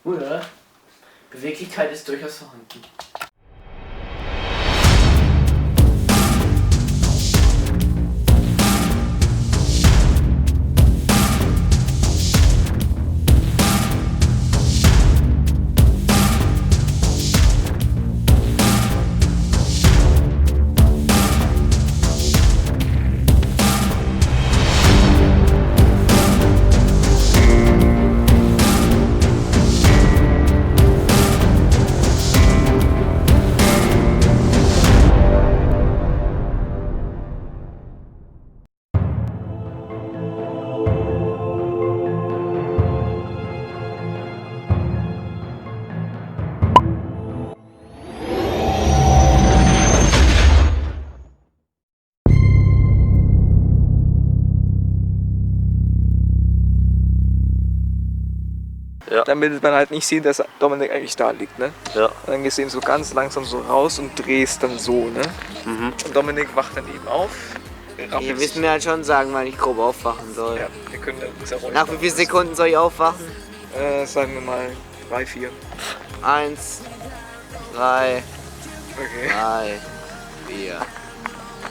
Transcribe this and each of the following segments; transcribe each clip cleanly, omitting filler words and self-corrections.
Gut, oder? Beweglichkeit ist durchaus vorhanden. Ja. Damit man halt nicht sieht, dass Dominik eigentlich da liegt, ne? Ja. Und dann gehst du ihn so ganz langsam so raus und drehst dann so, ne? Mhm. Und Dominik wacht dann eben auf. Ihr müsst mir halt schon sagen, wann ich grob aufwachen soll. Ja, wir können dann sehr ruhig Nach wie vielen Sekunden soll ich aufwachen? sagen wir mal 3, 4. 1, 3, Okay. 3, 4.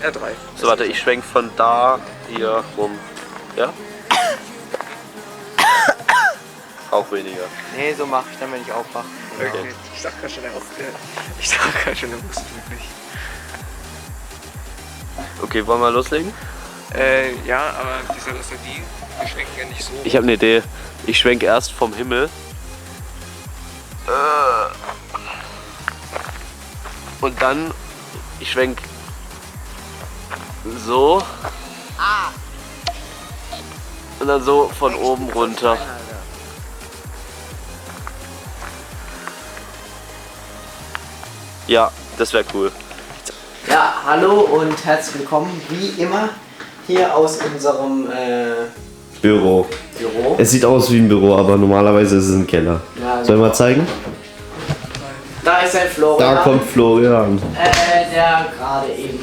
Ja, 3. So, warte, ich schwenk von da hier rum. Ja? Auch weniger. Nee, so mache ich dann, wenn ich aufwache. Okay. Ich dachte gerade schon, er wusste wirklich. Okay, wollen wir loslegen? Ja, aber die Salafie, wir schwenken ja nicht so. Ich habe eine Idee. Ich schwenke erst vom Himmel. Und dann, ich schwenk so. Und dann so von oben runter. Ja, das wäre cool. Ja, hallo und herzlich willkommen, wie immer, hier aus unserem Büro. Büro. Es sieht aus wie ein Büro, aber normalerweise ist es ein Keller. Ja, Soll ich mal zeigen? Da ist ein Florian, Da kommt Florian. der gerade eben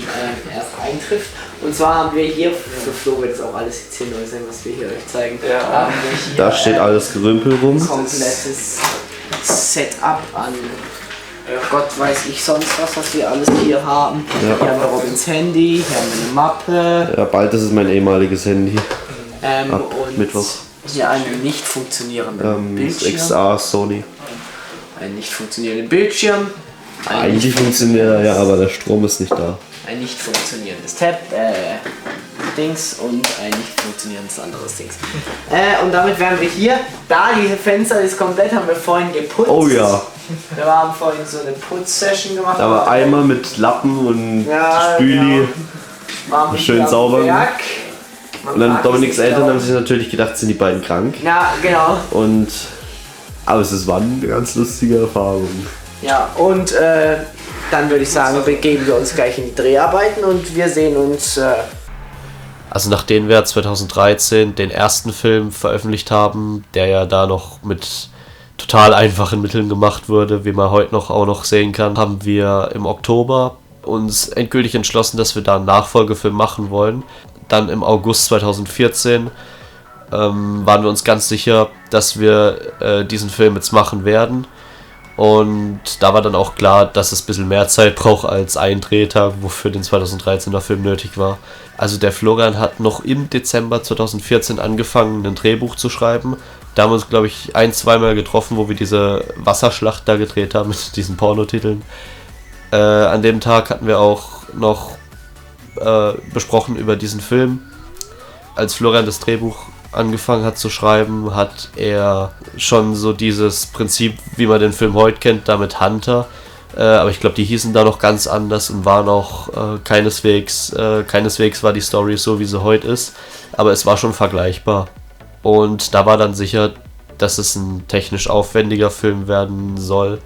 erst eintrifft. Und zwar haben wir hier, für Flo wird es auch alles jetzt hier neu sein, was wir hier euch zeigen. Ja. Haben wir hier, Da steht alles Gerümpel rum. komplettes Setup an Gott weiß ich sonst was wir alles hier haben. Ja. Hier haben wir Robins Handy, hier haben wir eine Mappe. Ja, bald ist es mein ehemaliges Handy. Ab Und Mittwoch. hier einen nicht funktionierenden Das Bildschirm. XR Sony. Einen nicht funktionierenden Bildschirm. Eigentlich funktioniert er ja, aber der Strom ist nicht da. Ein nicht funktionierendes Dings und ein nicht funktionierendes anderes Dings. Und damit wären wir hier. Da, diese Fenster ist komplett, haben wir vorhin geputzt. Oh ja. Wir haben vorhin so eine Putzsession gemacht. Da war Eimer mit Lappen und Ja, Spüli. Waren schön wir am sauber. Werk. Man Und dann mag Dominiks es nicht Eltern haben glauben. sich natürlich gedacht, sind die beiden krank. Ja, genau. Aber es war eine ganz lustige Erfahrung. Ja, und dann würde ich sagen, begeben wir uns gleich in die Dreharbeiten und wir sehen uns. Also nachdem wir 2013 den ersten Film veröffentlicht haben, der ja da noch mit total einfachen Mitteln gemacht wurde, wie man heute auch noch sehen kann, haben wir im Oktober uns endgültig entschlossen, dass wir da einen Nachfolgefilm machen wollen. Dann im August 2014 waren wir uns ganz sicher, dass wir diesen Film jetzt machen werden. Und da war dann auch klar, dass es ein bisschen mehr Zeit braucht als ein Drehtag, wofür den 2013er Film nötig war. Also der Florian hat noch im Dezember 2014 angefangen, ein Drehbuch zu schreiben. Da haben wir uns, glaube ich, 1-2 Mal getroffen, wo wir diese Wasserschlacht da gedreht haben mit diesen Pornotiteln. An dem Tag hatten wir auch noch besprochen über diesen Film. Als Florian das Drehbuch angefangen hat zu schreiben, hat er schon so dieses Prinzip, wie man den Film heute kennt, da mit Hunter. Aber ich glaube, die hießen da noch ganz anders und waren auch keineswegs war die Story so, wie sie heute ist. Aber es war schon vergleichbar. Und da war dann sicher, dass es ein technisch aufwendiger Film werden soll.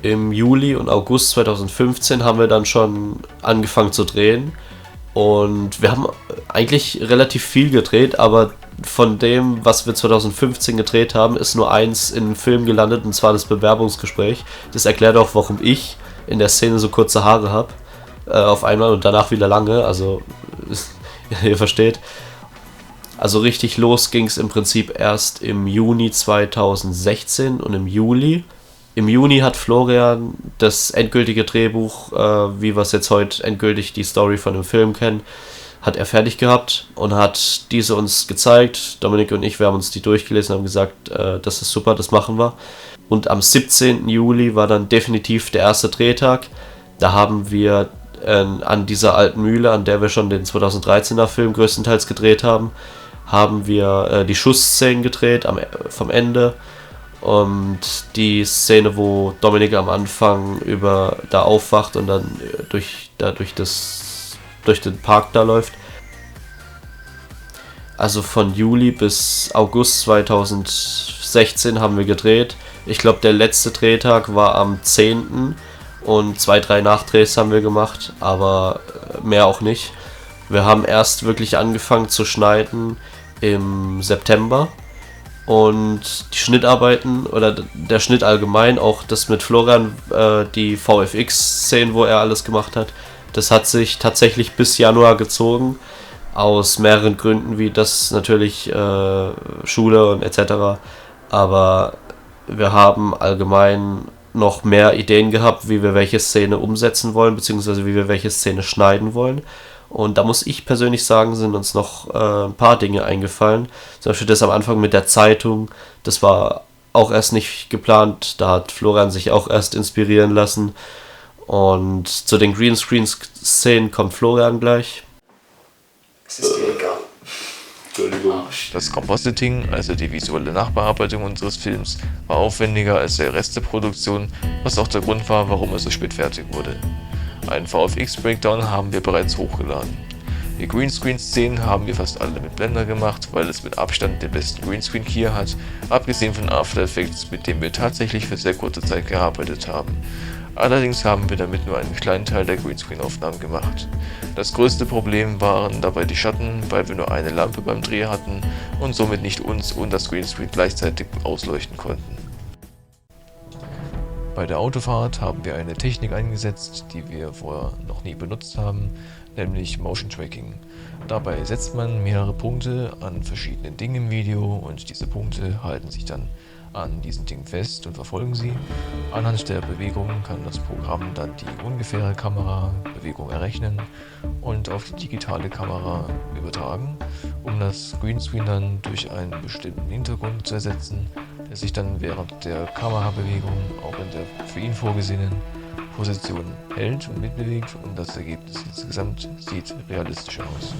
Im Juli und August 2015 haben wir dann schon angefangen zu drehen. Und wir haben eigentlich relativ viel gedreht, aber von dem, was wir 2015 gedreht haben, ist nur eins in den Film gelandet, und zwar das Bewerbungsgespräch. Das erklärt auch, warum ich in der Szene so kurze Haare habe. Auf einmal und danach wieder lange, also ihr versteht. Also richtig los ging es im Prinzip erst im Juni 2016 und im Juli. Im Juni hat Florian das endgültige Drehbuch, wie wir es jetzt heute endgültig die Story von dem Film kennen, hat er fertig gehabt und hat diese uns gezeigt. Dominik und ich, wir haben uns die durchgelesen und haben gesagt, das ist super, das machen wir. Und am 17. Juli war dann definitiv der erste Drehtag. Da haben wir an dieser alten Mühle, an der wir schon den 2013er Film größtenteils gedreht haben, wir die Schussszenen gedreht vom Ende. Und die Szene, wo Dominik am Anfang da aufwacht und dann durch den Park da läuft. Also von Juli bis August 2016 haben wir gedreht. Ich glaube, der letzte Drehtag war am 10. und 2-3 Nachdrehs haben wir gemacht, aber mehr auch nicht. Wir haben erst wirklich angefangen zu schneiden im September. Und die Schnittarbeiten oder der Schnitt allgemein, auch das mit Florian, die VFX-Szenen, wo er alles gemacht hat, das hat sich tatsächlich bis Januar gezogen. Aus mehreren Gründen, wie das natürlich Schule und etc. Aber wir haben allgemein noch mehr Ideen gehabt, wie wir welche Szene umsetzen wollen, beziehungsweise wie wir welche Szene schneiden wollen. Und da muss ich persönlich sagen, sind uns noch ein paar Dinge eingefallen. Zum Beispiel das am Anfang mit der Zeitung, das war auch erst nicht geplant. Da hat Florian sich auch erst inspirieren lassen. Und zu den Greenscreen-Szenen kommt Florian gleich. Es ist dir egal. Entschuldigung. Das Compositing, also die visuelle Nachbearbeitung unseres Films, war aufwendiger als der Rest der Produktion, was auch der Grund war, warum er so spät fertig wurde. Einen VFX-Breakdown haben wir bereits hochgeladen. Die Greenscreen-Szenen haben wir fast alle mit Blender gemacht, weil es mit Abstand den besten Greenscreen hier hat, abgesehen von After Effects, mit dem wir tatsächlich für sehr kurze Zeit gearbeitet haben. Allerdings haben wir damit nur einen kleinen Teil der Greenscreen-Aufnahmen gemacht. Das größte Problem waren dabei die Schatten, weil wir nur eine Lampe beim Dreh hatten und somit nicht uns und das Greenscreen gleichzeitig ausleuchten konnten. Bei der Autofahrt haben wir eine Technik eingesetzt, die wir vorher noch nie benutzt haben, nämlich Motion Tracking. Dabei setzt man mehrere Punkte an verschiedenen Dingen im Video und diese Punkte halten sich dann an diesen Dingen fest und verfolgen sie. Anhand der Bewegung kann das Programm dann die ungefähre Kamerabewegung errechnen und auf die digitale Kamera übertragen, um das Greenscreen dann durch einen bestimmten Hintergrund zu ersetzen, der sich dann während der Kamerabewegung auch in der für ihn vorgesehenen Position hält und mitbewegt und das Ergebnis insgesamt sieht realistisch aus.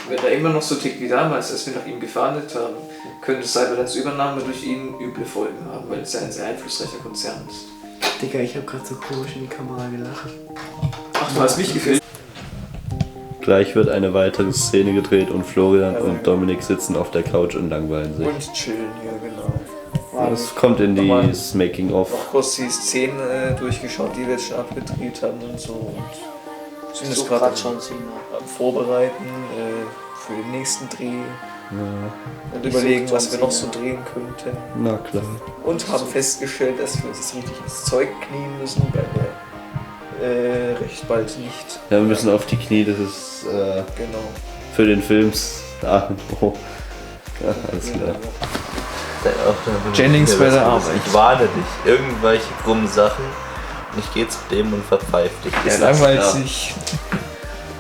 Wenn er immer noch so tickt wie damals, als wir nach ihm gefahndet haben, könnte Cyberlands Übernahme durch ihn üble Folgen haben, weil es ja ein sehr einflussreicher Konzern ist. Digga, ich hab grad so komisch in die Kamera gelacht. Ach, du hast mich gefilmt? Gleich wird eine weitere Szene gedreht und Florian und Dominik sitzen auf der Couch und langweilen sich. Und chillen hier, genau. Das kommt in das Making-of. Noch kurz die Szenen durchgeschaut, die wir jetzt schon abgedreht haben und so. Und sind jetzt gerade am Vorbereiten für den nächsten Dreh. Ja. Und überlegen, was wir noch so drehen könnten. Na klar. Und haben festgestellt, dass wir uns jetzt richtig ins Zeug knien müssen, weil wir recht bald nicht. Ja, wir müssen auf die Knie, das ist Genau. für den Film. Ja, alles klar. Jennings bei der Arbeit. Ich warne dich, irgendwelche krummen Sachen. Und ich geh zu dem und verpfeif dich. Er langweilt sich.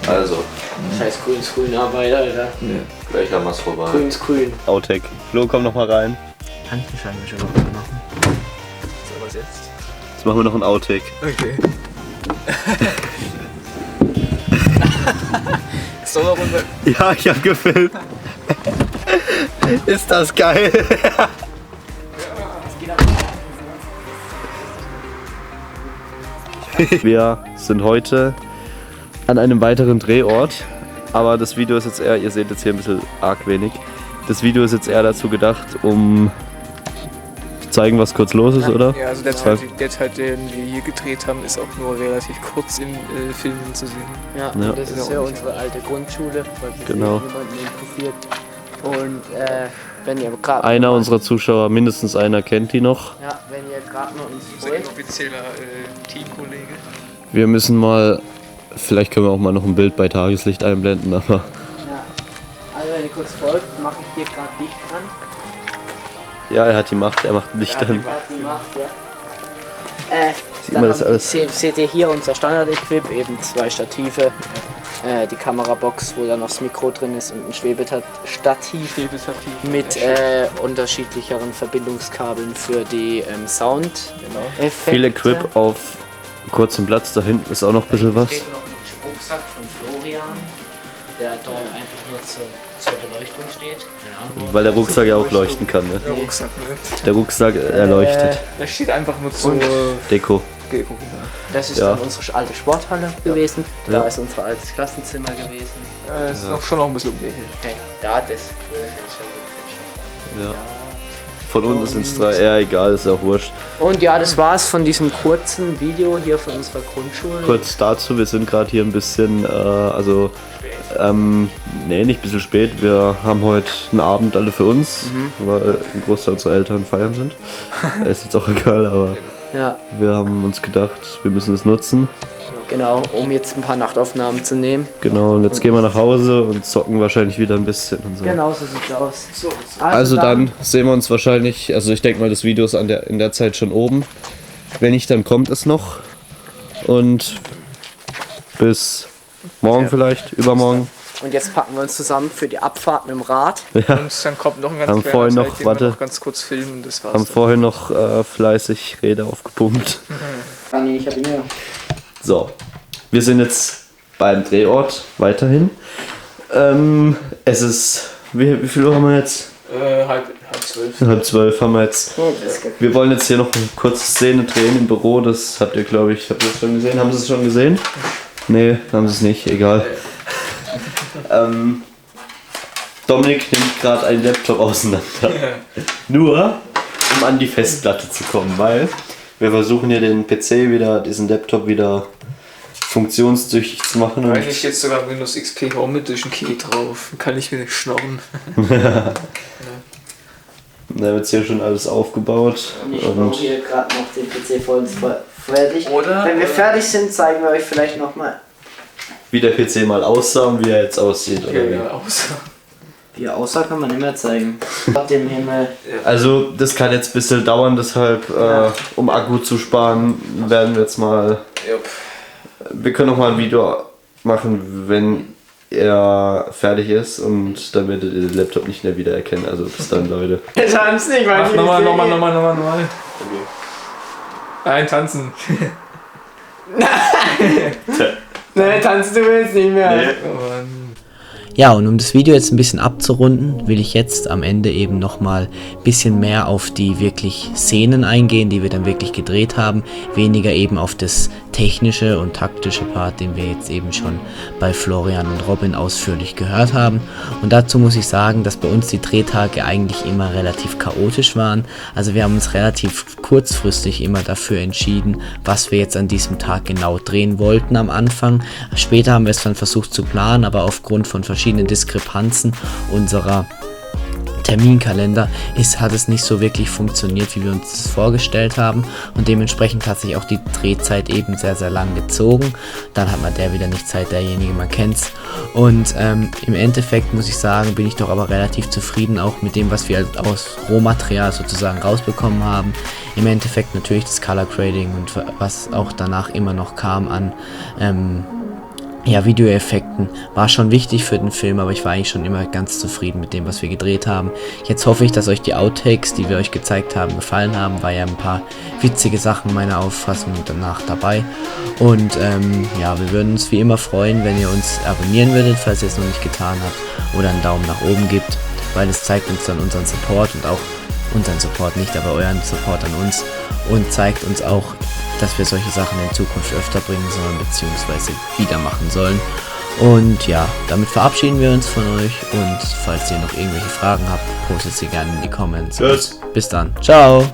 Also, Scheiß Grün-Grün-Arbeit, Alter. gleich haben wir es vorbei. Grün-Grün. Outtake. Flo, komm noch mal rein. Handbescheibe schon noch machen. So, was jetzt? Jetzt machen wir noch ein Outtake. Okay. So, Runde. Ja, ich hab gefilmt. Ist das geil? Wir sind heute an einem weiteren Drehort, aber das Video ist jetzt eher, ihr seht jetzt hier ein bisschen arg wenig. Das Video ist jetzt eher dazu gedacht, um zu zeigen, was kurz los ist, oder? Ja, also der Teil, den wir hier gedreht haben, ist auch nur relativ kurz im Film zu sehen. Ja, Ja. das ist ja unsere alte Grundschule, weil wir Genau. jemanden interessiert. Und wenn ihr gerade Einer unserer Zuschauer, mindestens einer, kennt die noch. ja, wenn ihr gerade noch uns Unser folgt, offizieller Teamkollege. Wir müssen mal, vielleicht können wir auch mal noch ein Bild bei Tageslicht einblenden, aber ja. Also wenn ihr kurz folgt, mache ich hier gerade Licht an. ja, er hat die Macht, er macht Licht an. Die Macht, ja. Sieht man das alles? Seht ihr hier unser Standard-Equip, eben 2 Stative, die Kamerabox, wo dann noch das Mikro drin ist und ein Schwebestativ mit unterschiedlicheren Verbindungskabeln für die Sound-Effekte. Viel Equip auf kurzem Platz, da hinten ist auch noch ein bisschen was. Steht noch ein Rucksack von Florian, der da einfach nur zur Beleuchtung steht. Weil der Rucksack ja auch leuchten kann, ne? Der Rucksack, ne? Der Rucksack erleuchtet. Der steht einfach nur zur Deko. Deko. Das ist Ja. dann unsere alte Sporthalle gewesen. Da Ja. ist unser altes Klassenzimmer gewesen. Ist schon noch ein bisschen umgekehrt. Okay, da das. Ja. Von unten sind es 3, eher egal, ist auch wurscht. Und ja, das war's von diesem kurzen Video hier von unserer Grundschule. Kurz dazu, wir sind gerade hier ein bisschen, nee, nicht ein bisschen spät. Wir haben heute einen Abend alle für uns, weil ein Großteil unserer Eltern feiern sind. Ist jetzt auch egal, aber Ja, wir haben uns gedacht, wir müssen es nutzen. genau, um jetzt ein paar Nachtaufnahmen zu nehmen. Genau, und jetzt gehen wir nach Hause und zocken wahrscheinlich wieder ein bisschen und so. Genau, so sieht's aus. Also dann sehen wir uns wahrscheinlich, also ich denke mal, das Video ist in der Zeit schon oben. Wenn nicht, dann kommt es noch. Und bis morgen vielleicht, übermorgen. Und jetzt packen wir uns zusammen für die Abfahrt mit dem Rad. Und dann kommt noch ein ganz Haben kleiner vorhin Teil, noch- den warte. wir noch ganz kurz filmen, das war's. Haben vorhin noch fleißig Räder aufgepumpt. Nee, ich habe ihn ja. So, wir sind jetzt beim Drehort weiterhin. Es ist, wie viel Uhr haben wir jetzt? Halb 12. 11:30 haben wir jetzt. Wir wollen jetzt hier noch eine kurze Szene drehen im Büro. Das habt ihr, glaube ich, habt ihr das schon gesehen? Haben Sie es schon gesehen? Nee, haben Sie es nicht, egal. Dominik nimmt gerade einen Laptop auseinander. Nur, um an die Festplatte zu kommen, weil wir versuchen hier den PC wieder, diesen Laptop wieder funktionstüchtig zu machen. Und Eigentlich jetzt sogar Windows XP Home Edition Key drauf. Kann ich mir nicht schnorren. da wird hier schon alles aufgebaut. Und ich baue hier gerade noch den PC voll fertig. Oder- Wenn wir fertig sind, zeigen wir euch vielleicht nochmal, Wie der PC mal aussah und wie er jetzt aussieht. Oder wie? wie er aussah, kann man nicht mehr zeigen. Ab dem Himmel. Also das kann jetzt ein bisschen dauern, deshalb um Akku zu sparen, werden wir jetzt mal... Wir können noch mal ein Video machen, wenn er fertig ist und dann werdet ihr den Laptop nicht mehr wiedererkennen. Also bis dann, Leute. Ich hab's nicht, weil Mach nochmal. Ein Tanzen. Ne, tanzen du willst nicht mehr. Ja, und um das Video jetzt ein bisschen abzurunden, will ich jetzt am Ende eben nochmal ein bisschen mehr auf die wirklich Szenen eingehen, die wir dann wirklich gedreht haben, weniger eben auf das technische und taktische Part, den wir jetzt eben schon bei Florian und Robin ausführlich gehört haben. Und dazu muss ich sagen, dass bei uns die Drehtage eigentlich immer relativ chaotisch waren. Also wir haben uns relativ kurzfristig immer dafür entschieden, was wir jetzt an diesem Tag genau drehen wollten am Anfang. Später haben wir es dann versucht zu planen, aber aufgrund von verschiedenen Diskrepanzen unserer Terminkalender hat es nicht so wirklich funktioniert, wie wir uns das vorgestellt haben, und dementsprechend hat sich auch die Drehzeit eben sehr, sehr lang gezogen. Dann hat man der wieder nicht Zeit, derjenige, man kennt's. Und im Endeffekt muss ich sagen, bin ich doch aber relativ zufrieden auch mit dem, was wir aus Rohmaterial sozusagen rausbekommen haben. Im Endeffekt natürlich das Color Grading und was auch danach immer noch kam an Videoeffekten war schon wichtig für den Film, aber ich war eigentlich schon immer ganz zufrieden mit dem, was wir gedreht haben. Jetzt hoffe ich, dass euch die Outtakes, die wir euch gezeigt haben, gefallen haben. War ja ein paar witzige Sachen meiner Auffassung danach dabei. Und wir würden uns wie immer freuen, wenn ihr uns abonnieren würdet, falls ihr es noch nicht getan habt, oder einen Daumen nach oben gibt, weil es zeigt uns dann unseren Support und auch unseren Support nicht, aber euren Support an uns, und zeigt uns auch dass wir solche Sachen in Zukunft öfter bringen sollen, beziehungsweise wieder machen sollen. Und ja, damit verabschieden wir uns von euch und falls ihr noch irgendwelche Fragen habt, postet sie gerne in die Comments. Tschüss. Bis dann. Ciao.